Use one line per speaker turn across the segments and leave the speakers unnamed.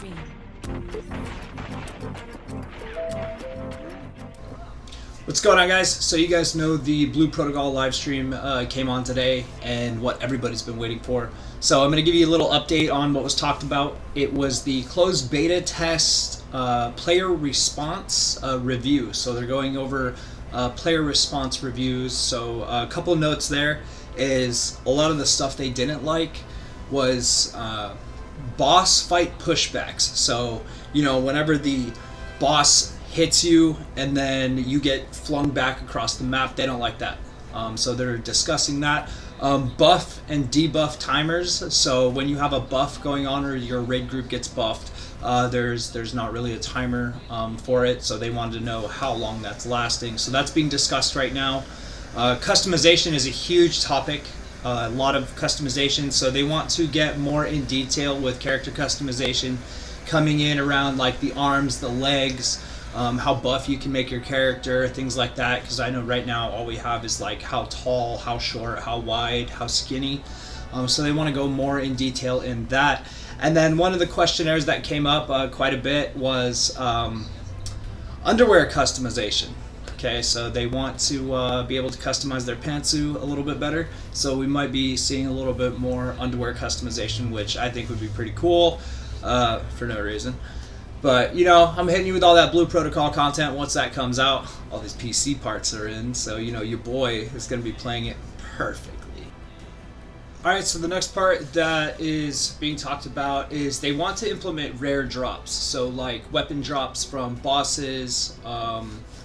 stream.
What's going on, guys? So you guys know the Blue Protocol live stream came on today and what everybody's been waiting for. So I'm going to give you a little update on what was talked about. It was the closed beta test player response review. So they're going over player response reviews. So a couple notes there is a lot of the stuff they didn't like was boss fight pushbacks. So, you know, whenever the boss hits you and then you get flung back across the map, they don't like that. So they're discussing that. Buff and debuff timers. So when you have a buff going on or your raid group gets buffed, there's not really a timer for it. So they wanted to know how long that's lasting. So that's being discussed right now. Customization is a huge topic. A lot of customization. So they want to get more in detail with character customization, coming in around like the arms, the legs, how buff you can make your character, things like that, because I know right now all we have is like how tall, how short, how wide, how skinny. So they want to go more in detail in that. And then one of the questionnaires that came up quite a bit was underwear customization. Okay, so they want to be able to customize their pantsu a little bit better. So we might be seeing a little bit more underwear customization, which I think would be pretty cool for no reason. But, you know, I'm hitting you with all that Blue Protocol content once that comes out. All these PC parts are in, so, you know, your boy is going to be playing it perfectly. Alright, so the next part that is being talked about is they want to implement rare drops. So, like, weapon drops from bosses,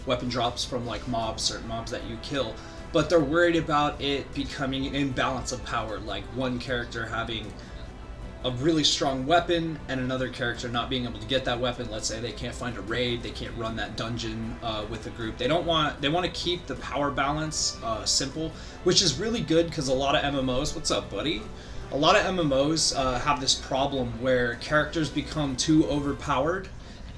weapon drops from, like, mobs, certain mobs that you kill. But they're worried about it becoming an imbalance of power, like one character having a really strong weapon and another character not being able to get that weapon. Let's say they can't find a raid, they can't run that dungeon with a group. They want to keep the power balance simple, which is really good because a lot of MMOs, what's up, buddy? A lot of MMOs have this problem where characters become too overpowered,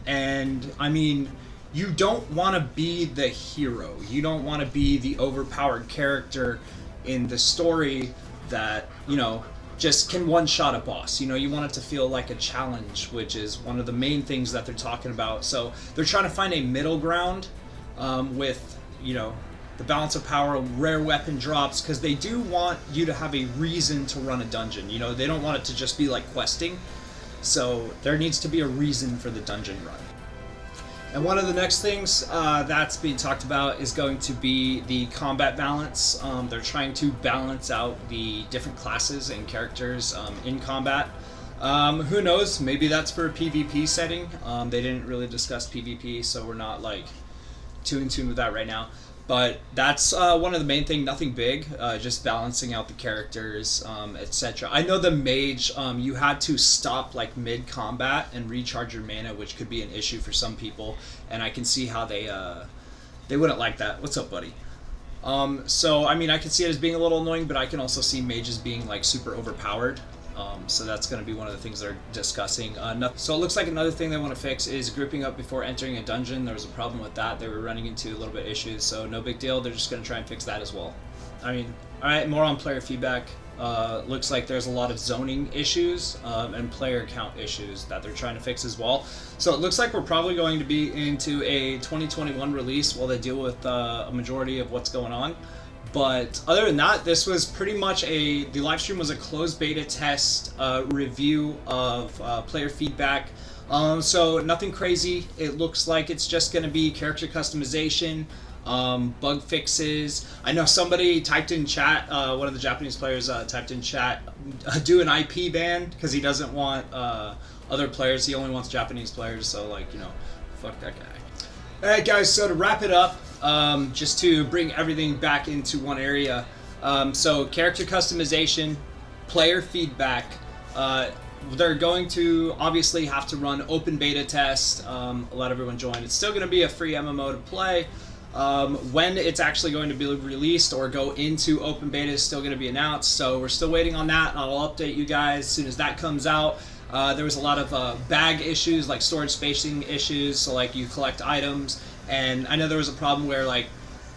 and I mean, you don't want to be the hero. You don't want to be the overpowered character in the story that, you know, just can one-shot a boss. You know, you want it to feel like a challenge, which is one of the main things that they're talking about. So they're trying to find a middle ground with, you know, the balance of power, rare weapon drops, because they do want you to have a reason to run a dungeon. You know, they don't want it to just be like questing. So there needs to be a reason for the dungeon run. And one of the next things that's being talked about is going to be the combat balance. They're trying to balance out the different classes and characters in combat. Who knows? Maybe that's for a PvP setting. They didn't really discuss PvP, so we're not like too in tune with that right now. But that's one of the main things, nothing big, just balancing out the characters, etc. I know the mage, you had to stop like mid-combat and recharge your mana, which could be an issue for some people, and I can see how they wouldn't like that. What's up, buddy? So, I mean, I can see it as being a little annoying, but I can also see mages being like super overpowered. So that's going to be one of the things they're discussing. So it looks like another thing they want to fix is grouping up before entering a dungeon. There was a problem with that. They were running into a little bit of issues, so no big deal. They're just going to try and fix that as well. I mean, alright, more on player feedback. Looks like there's a lot of zoning issues and player count issues that they're trying to fix as well. So it looks like we're probably going to be into a 2021 release while they deal with a majority of what's going on. But other than that, this was pretty much the live stream was a closed beta test review of player feedback. So nothing crazy. It looks like it's just going to be character customization, bug fixes. I know somebody typed in chat, one of the Japanese players typed in chat, do an IP ban because he doesn't want other players. He only wants Japanese players, so like, you know, fuck that guy. Alright guys, so to wrap it up, just to bring everything back into one area, so character customization, player feedback, they're going to obviously have to run open beta test, let everyone join. It's still going to be a free MMO to play. When it's actually going to be released or go into open beta is still going to be announced, so we're still waiting on that. I'll update you guys as soon as that comes out. There was a lot of bag issues, like storage spacing issues, so like you collect items, and I know there was a problem where like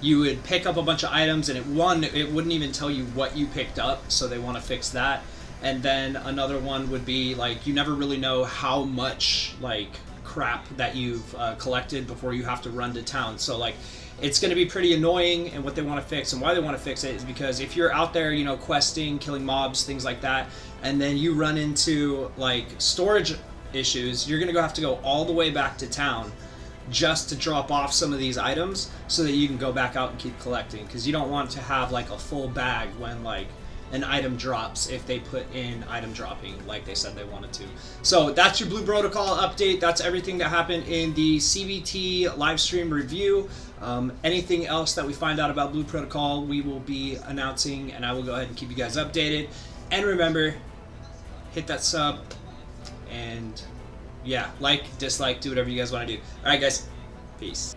you would pick up a bunch of items and it wouldn't even tell you what you picked up, so they want to fix that. And then another one would be like, you never really know how much like crap that you've collected before you have to run to town. So like, it's going to be pretty annoying, and what they want to fix and why they want to fix it is because if you're out there, you know, questing, killing mobs, things like that, and then you run into like storage issues, you're going to have to go all the way back to town just to drop off some of these items so that you can go back out and keep collecting, because you don't want to have like a full bag when like an item drops if they put in item dropping like they said they wanted to. So that's your Blue Protocol update. That's everything that happened in the CBT live stream review. Anything else that we find out about Blue Protocol, we will be announcing, and I will go ahead and keep you guys updated. And remember, hit that sub, and yeah, like, dislike, do whatever you guys want to do. Alright guys, peace.